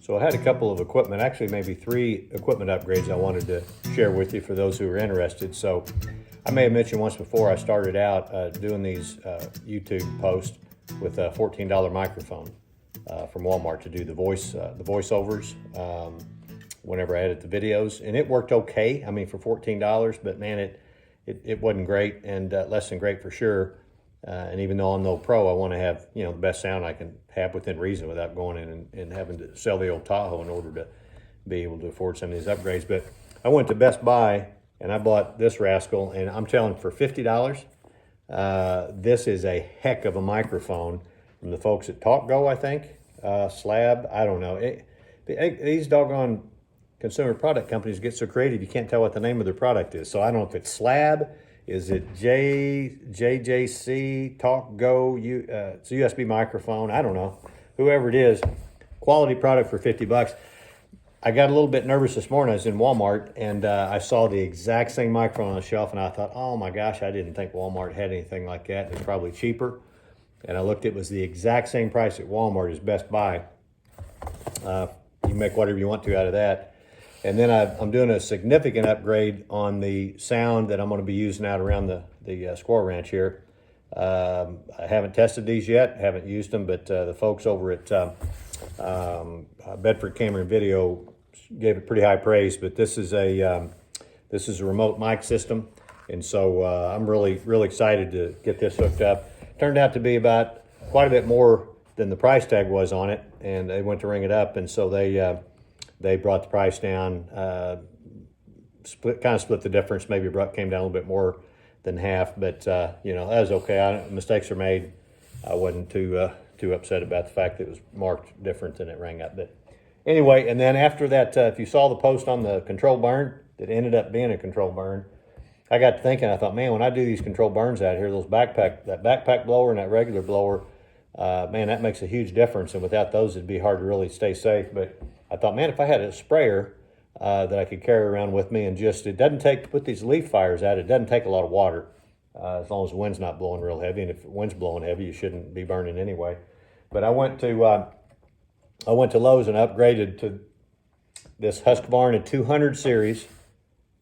So I had a couple of equipment, actually maybe 3 equipment upgrades I wanted to share with you for those who are interested. So I may have mentioned once before I started out doing these YouTube posts with a $14 microphone from Walmart to do the voiceovers whenever I edit the videos, and it worked okay. I mean, for $14, but man, it wasn't great, and less than great for sure. And even though I'm no pro, I want to have the best sound I can have within reason without going in and having to sell the old Tahoe in order to be able to afford some of these upgrades. But I went to Best Buy and I bought this rascal, and I'm telling you, for $50, this is a heck of a microphone from the folks at TalkGo, I think. Slab, I don't know. These doggone consumer product companies get so creative you can't tell what the name of their product is. So I don't know if it's Slab. Is it JJC, TalkGo, it's a USB microphone, I don't know. Whoever it is, quality product for $50. I got a little bit nervous this morning. I was in Walmart and I saw the exact same microphone on the shelf, and I thought, oh my gosh, I didn't think Walmart had anything like that. It's probably cheaper. And I looked, it was the exact same price at Walmart as Best Buy. You can make whatever you want to out of that. And then I'm doing a significant upgrade on the sound that I'm going to be using out around the Squirrel Ranch here. I haven't tested these yet, haven't used them, but the folks over at Bedford Cameron Video gave it pretty high praise. But this is a remote mic system, and so I'm really excited to get this hooked up. Turned out to be about quite a bit more than the price tag was on it, and they went to ring it up, and so they brought the price down, split the difference. Maybe came down a little bit more than half, but that was okay. Mistakes are made. I wasn't too upset about the fact that it was marked different than it rang up. But anyway, and then after that, if you saw the post on the control burn that ended up being a control burn, I got to thinking. I thought, man, when I do these control burns out here, that backpack blower and that regular blower, man, that makes a huge difference. And without those, it'd be hard to really stay safe. But I thought, man, if I had a sprayer that I could carry around with me, and it doesn't take to put these leaf fires out, it doesn't take a lot of water as long as the wind's not blowing real heavy. And if the wind's blowing heavy, you shouldn't be burning anyway. But I went to Lowe's and upgraded to this Husqvarna 200 series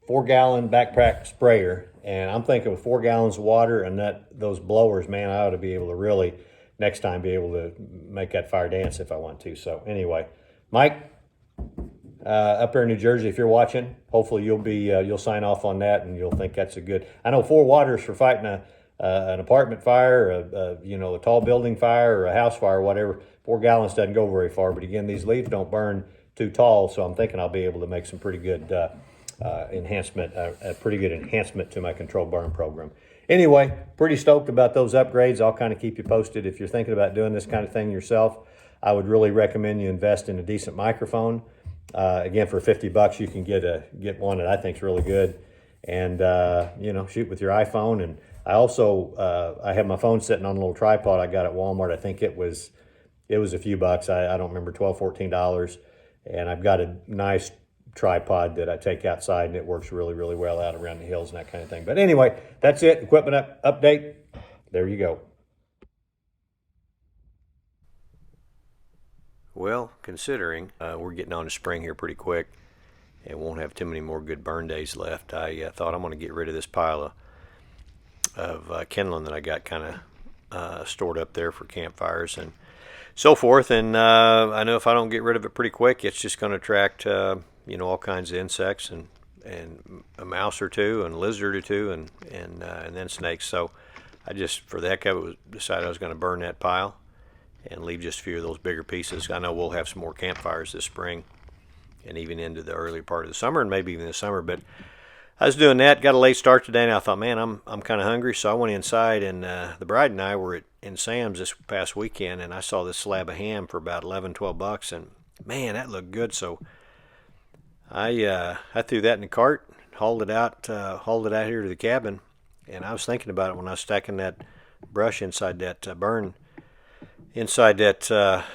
4-gallon backpack sprayer. And I'm thinking with 4 gallons of water and those blowers, man, I ought to be able to really next time be able to make that fire dance if I want to. So anyway, Mike, up here in New Jersey, if you're watching, hopefully you'll sign off on that and you'll think that's a good. I know 4 waters for fighting an apartment fire, a tall building fire or a house fire, or whatever. 4 gallons doesn't go very far, but again, these leaves don't burn too tall, so I'm thinking I'll be able to make some pretty good enhancement to my control burn program. Anyway, pretty stoked about those upgrades. I'll kind of keep you posted. If you're thinking about doing this kind of thing yourself, I would really recommend you invest in a decent microphone. Again, for $50, you can get one that I think is really good, and shoot with your iPhone. And I also I have my phone sitting on a little tripod I got at Walmart. I think it was a few bucks. I don't remember, $12, $14, and I've got a nice tripod that I take outside, and it works really well out around the hills and that kind of thing. But anyway, that's it. Equipment update. There you go. Well, considering we're getting on to spring here pretty quick and won't have too many more good burn days left, I thought I'm going to get rid of this pile of kindling that I got kind of stored up there for campfires and so forth. And I know if I don't get rid of it pretty quick, it's just going to attract all kinds of insects and a mouse or two and a lizard or two and then snakes. So I just, for the heck of it, decided I was going to burn that pile and leave just a few of those bigger pieces. I know we'll have some more campfires this spring and even into the early part of the summer and maybe even the summer. But I was doing that, got a late start today, and I thought, man, I'm kind of hungry. So I went inside, and the bride and I were in Sam's this past weekend, and I saw this slab of ham for about $11-12, and man, that looked good. So I threw that in the cart, hauled it out here to the cabin, and I was thinking about it when I was stacking that brush inside that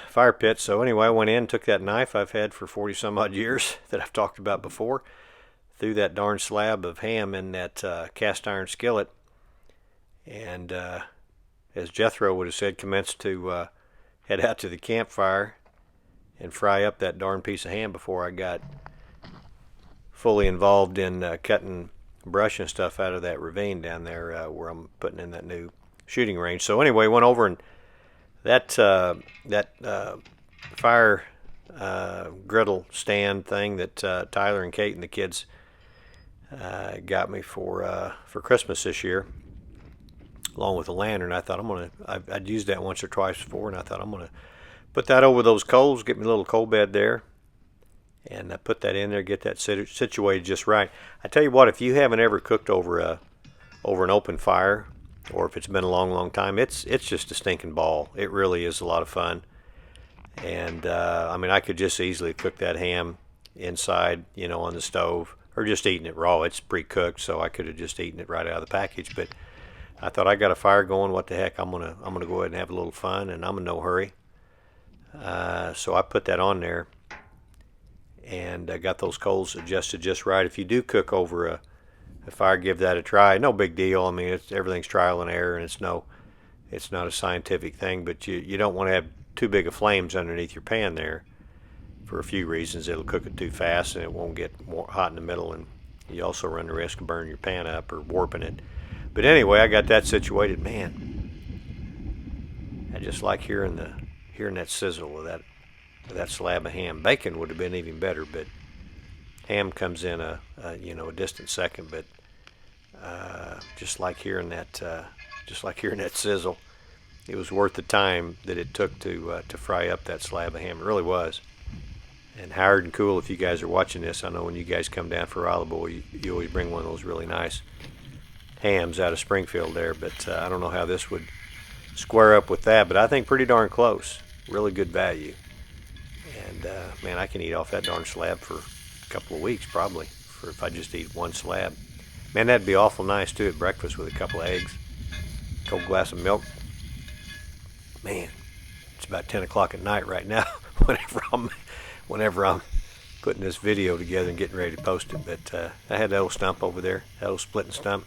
fire pit. So anyway, I went in, took that knife I've had for 40 some odd years that I've talked about before, threw that darn slab of ham in that cast iron skillet, and as Jethro would have said, commenced to head out to the campfire and fry up that darn piece of ham before I got fully involved in cutting brush and stuff out of that ravine down there where I'm putting in that new shooting range. So anyway, went over, and that fire griddle stand thing that Tyler and Kate and the kids got me for Christmas this year, along with a lantern. I thought I'd used that once or twice before, and I thought I'm gonna put that over those coals, get me a little coal bed there, and put that in there, get that situated just right. I tell you what, if you haven't ever cooked over an open fire, or if it's been a long, long time, it's just a stinking ball. It really is a lot of fun. And I mean, I could just easily cook that ham inside, on the stove, or just eating it raw. It's pre-cooked, so I could have just eaten it right out of the package. But I thought, I got a fire going. What the heck? I'm gonna go ahead and have a little fun, and I'm in no hurry. So I put that on there, and I got those coals adjusted just right. If you do cook over a fire, give that a try. No big deal. I mean, everything's trial and error, and it's not a scientific thing. But you don't want to have too big of flames underneath your pan there for a few reasons. It'll cook it too fast, and it won't get hot in the middle, and you also run the risk of burning your pan up or warping it. But anyway, I got that situated. Man, I just like hearing that sizzle of that slab of ham. Bacon would have been even better, but ham comes in a distant second. But just like hearing that sizzle. It was worth the time that it took to fry up that slab of ham. It really was. And Howard and Cool, if you guys are watching this, I know when you guys come down for Olive Oil, you always bring one of those really nice hams out of Springfield there. But I don't know how this would square up with that, but I think pretty darn close. Really good value. And man, I can eat off that darn slab for a couple of weeks probably, for if I just eat one slab. Man, that'd be awful nice too at breakfast with a couple of eggs, a cold glass of milk. Man, it's about 10 o'clock at night right now whenever I'm putting this video together and getting ready to post it. But I had that old stump over there, that old splitting stump.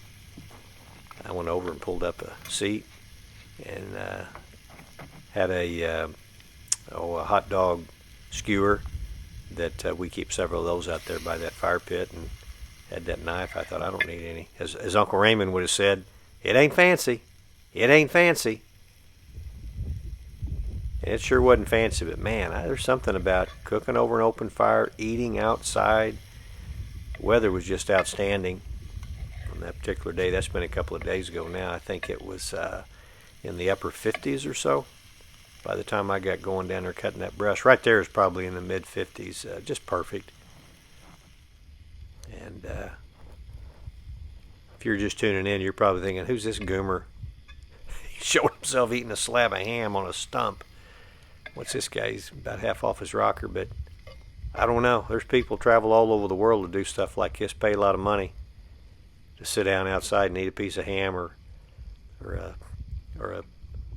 I went over and pulled up a seat and had a hot dog skewer that we keep several of those out there by that fire pit, and had that knife. I thought, I don't need any. As Uncle Raymond would have said, it ain't fancy. It ain't fancy. And it sure wasn't fancy, but man, there's something about cooking over an open fire, eating outside. Weather was just outstanding on that particular day. That's been a couple of days ago now. I think it was in the upper 50s or so by the time I got going down there cutting that brush. Right there is probably in the mid 50s, just perfect. And if you're just tuning in, you're probably thinking, who's this goomer? He showed himself eating a slab of ham on a stump. What's this guy? He's about half off his rocker, but I don't know. There's people travel all over the world to do stuff like this, pay a lot of money to sit down outside and eat a piece of ham or a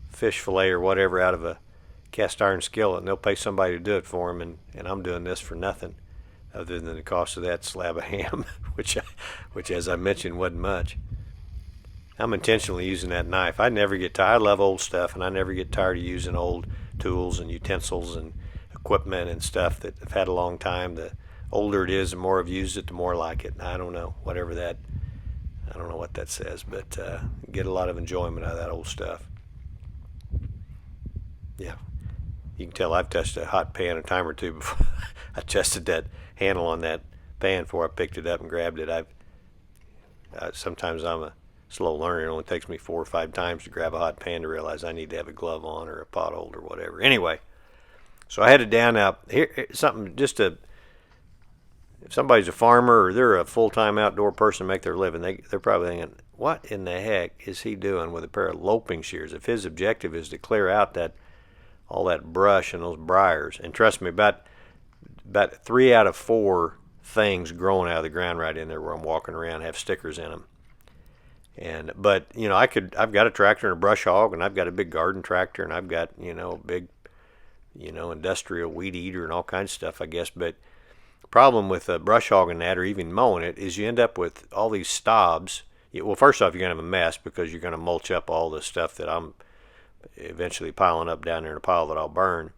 fish fillet or whatever out of a cast iron skillet, and they'll pay somebody to do it for them, and I'm doing this for nothing other than the cost of that slab of ham, which as I mentioned wasn't much. I'm intentionally using that knife. I never get tired. I love old stuff, and I never get tired of using old tools and utensils and equipment and stuff that have had a long time. The older it is, the more I've used it, the more I like it. I don't know, I don't know what that says, but get a lot of enjoyment out of that old stuff. Yeah, you can tell I've touched a hot pan a time or two before. I tested that handle on that pan before I picked it up and grabbed it. Sometimes I'm a slow learner. It only takes me 4 or 5 times to grab a hot pan to realize I need to have a glove on or a pot holder or whatever. Anyway, so I had it down out here. Something just if somebody's a farmer or they're a full-time outdoor person, make their living, they're probably thinking, what in the heck is he doing with a pair of loping shears? If his objective is to clear out all that brush and those briars, and trust me, about 3 out of 4 things growing out of the ground right in there where I'm walking around have stickers in them. But I've got a tractor and a brush hog, and I've got a big garden tractor, and I've got a big industrial weed eater and all kinds of stuff, I guess. But the problem with a brush hog and that, or even mowing it, is you end up with all these stobs. Well, first off, you're gonna have a mess because you're gonna mulch up all the stuff that I'm eventually piling up down there in a pile that I'll burn.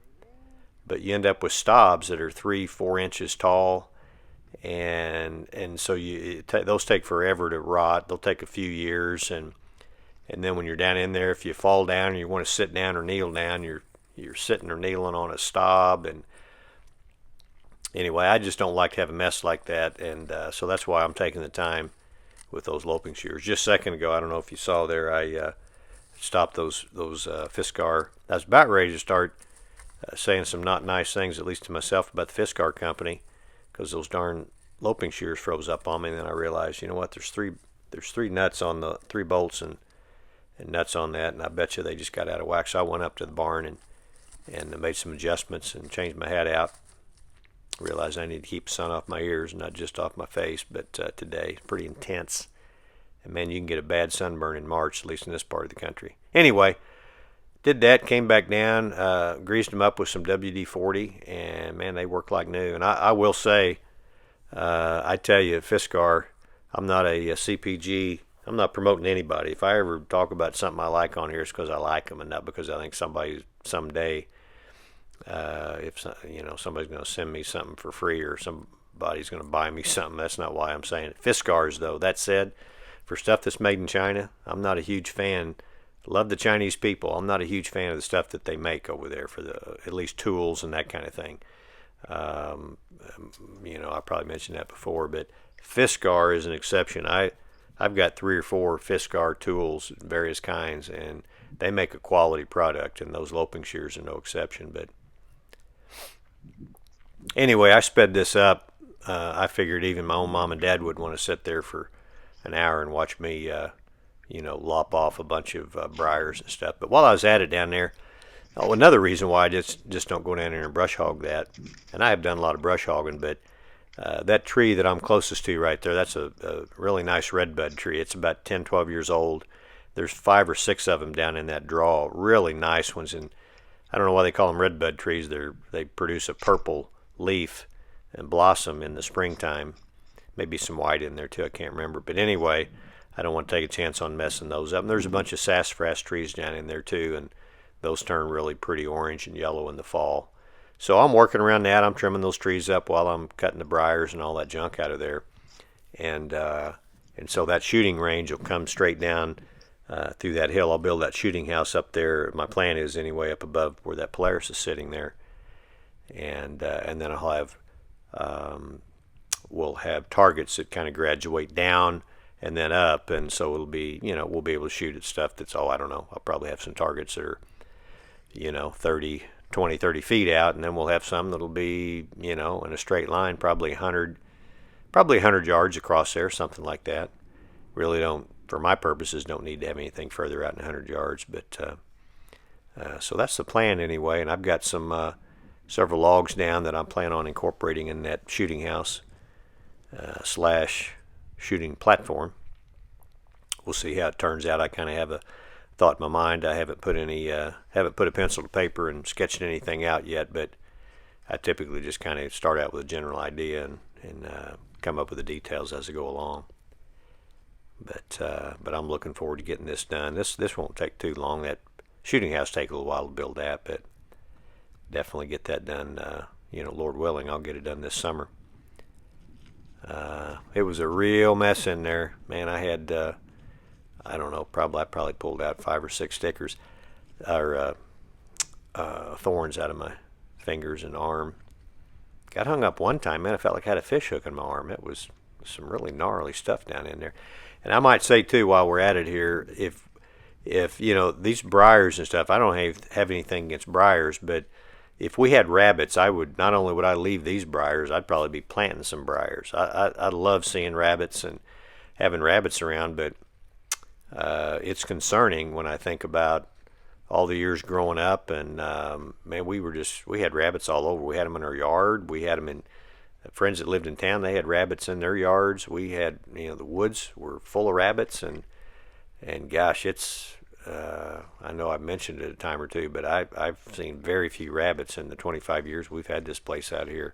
but you end up with stobs that are 3-4 inches tall, and so those take forever to rot. They'll take a few years, and then when you're down in there, if you fall down and you want to sit down or kneel down, you're sitting or kneeling on a stob. And anyway, I just don't like to have a mess like that, and so that's why I'm taking the time with those loping shears. Just a second ago, I don't know if you saw there, I stopped those Fiskar. I was about ready to start saying some not nice things, at least to myself, about the Fiskar company, because those darn loping shears froze up on me. And then I realized, you know what? There's three nuts on the 3 bolts and nuts on that, and I bet you they just got out of whack. So I went up to the barn and made some adjustments and changed my hat out. Realized I need to keep the sun off my ears, not just off my face. But today it's pretty intense, and man, you can get a bad sunburn in March, at least in this part of the country. Anyway, did that, came back down, greased them up with some WD-40, and man, they work like new. And I will say, I tell you, Fiskar, I'm not a CPG. I'm not promoting anybody. If I ever talk about something I like on here, it's because I like them and not because I think somebody someday, if somebody's going to send me something for free or somebody's going to buy me something. That's not why I'm saying it. Fiskars, though, that said, for stuff that's made in China, I'm not a huge fan. Love the Chinese people. I'm not a huge fan of the stuff that they make over there for at least tools and that kind of thing. I probably mentioned that before, but Fiskar is an exception. I've got 3 or 4 Fiskar tools, various kinds, and they make a quality product, and those loping shears are no exception. But anyway, I sped this up. I figured even my own mom and dad would want to sit there for an hour and watch me, lop off a bunch of briars and stuff. But while I was at it down there, another reason why I just don't go down there and brush hog that, and I have done a lot of brush hogging, but that tree that I'm closest to right there, that's a really nice redbud tree. It's about 10, 12 years old. There's 5 or 6 of them down in that draw, really nice ones. And I don't know why they call them redbud trees. They produce a purple leaf and blossom in the springtime. Maybe some white in there too, I can't remember. But anyway, I don't want to take a chance on messing those up. And there's a bunch of sassafras trees down in there too, and those turn really pretty orange and yellow in the fall. So I'm working around that. I'm trimming those trees up while I'm cutting the briars and all that junk out of there. And so that shooting range will come straight down through that hill. I'll build that shooting house up there. My plan is anyway up above where that Polaris is sitting there. And then we'll have targets that kind of graduate down and then up. And so it'll be, we'll be able to shoot at stuff that's, I don't know. I'll probably have some targets that are, 20-30 feet out, and then we'll have some that'll be, in a straight line, probably 100 yards across there, something like that. Really don't, for my purposes, don't need to have anything further out than 100 yards, but so that's the plan anyway. And I've got some several logs down that I'm planning on incorporating in that shooting house / shooting platform. We'll see how it turns out. I kind of have a thought in my mind. I haven't put a pencil to paper and sketched anything out yet, but I typically just kind of start out with a general idea and come up with the details as I go along. But I'm looking forward to getting this done. This won't take too long. That shooting house take a little while to build that, but definitely get that done. Lord willing, I'll get it done this summer. It was a real mess in there, man. I had I don't know, I probably pulled out 5 or 6 stickers or thorns out of my fingers and arm. Got hung up one time, man. I felt like I had a fish hook in my arm. It was some really gnarly stuff down in there. And I might say too, while we're at it here, if these briars and stuff, I don't have anything against briars, but if we had rabbits, not only would I leave these briars, I'd probably be planting some briars. I love seeing rabbits and having rabbits around, but it's concerning when I think about all the years growing up, and man, we had rabbits all over. We had them in our yard. We had them in friends that lived in town. They had rabbits in their yards. We had, the woods were full of rabbits, and gosh, it's I know I've mentioned it a time or two, but I've seen very few rabbits in the 25 years we've had this place out here,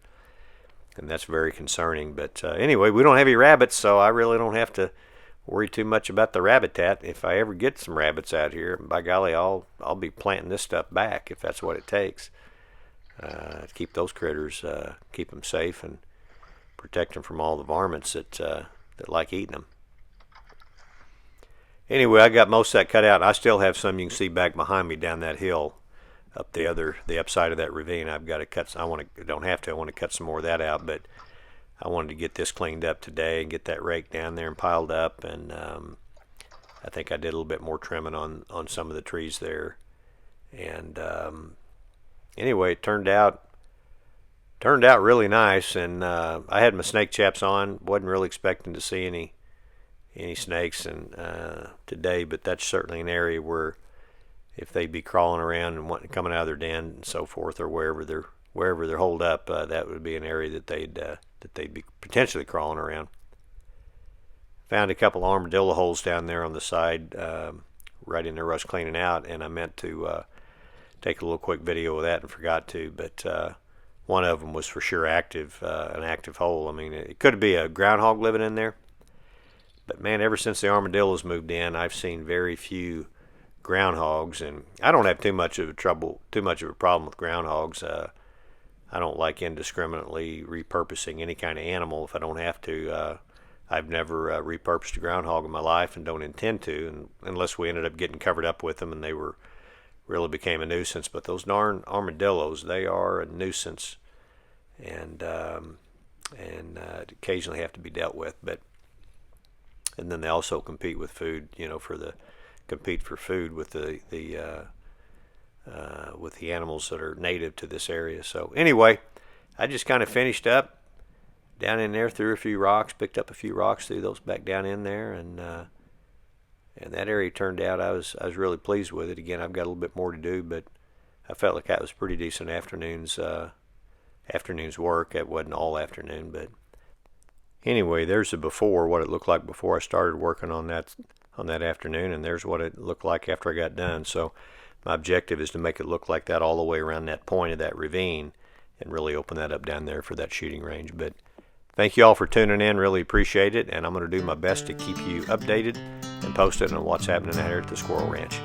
and that's very concerning. But anyway, we don't have any rabbits, so I really don't have to worry too much about the rabbitat. If I ever get some rabbits out here, by golly, I'll be planting this stuff back if that's what it takes. to keep those critters, keep them safe and protect them from all the varmints that like eating them. Anyway, I got most of that cut out. I still have some you can see back behind me down that hill, up the upside of that ravine. I've got to cut. I want to cut some more of that out, but I wanted to get this cleaned up today and get that rake down there and piled up. And I think I did a little bit more trimming on some of the trees there. And anyway, it turned out really nice. And I had my snake chaps on. Wasn't really expecting to see any snakes today, but that's certainly an area where if they'd be crawling around and coming out of their den and so forth, or wherever they're holed up, that would be an area that they'd be potentially crawling around. Found a couple armadillo holes down there on the side, right in there where I was cleaning out, and I meant to take a little quick video of that and forgot to, but one of them was for sure active, an active hole. I mean, it could be a groundhog living in there, but man, ever since the armadillos moved in, I've seen very few groundhogs, and I don't have too much of a problem with groundhogs. I don't like indiscriminately repurposing any kind of animal if I don't have to. I've never repurposed a groundhog in my life and don't intend to, and unless we ended up getting covered up with them and they really became a nuisance. But those darn armadillos, they are a nuisance, and occasionally have to be dealt with. And then they also compete with food, compete for food with the animals that are native to this area. So anyway, I just kind of finished up down in there, threw a few rocks, picked up a few rocks, threw those back down in there, and that area turned out, I was really pleased with it. Again, I've got a little bit more to do, but I felt like that was pretty decent afternoon's work. It wasn't all afternoon, but anyway, there's the before, what it looked like before I started working on that afternoon, and there's what it looked like after I got done. So my objective is to make it look like that all the way around that point of that ravine and really open that up down there for that shooting range. But thank you all for tuning in. Really appreciate it, and I'm going to do my best to keep you updated and posted on what's happening out here at the Squirrel Ranch.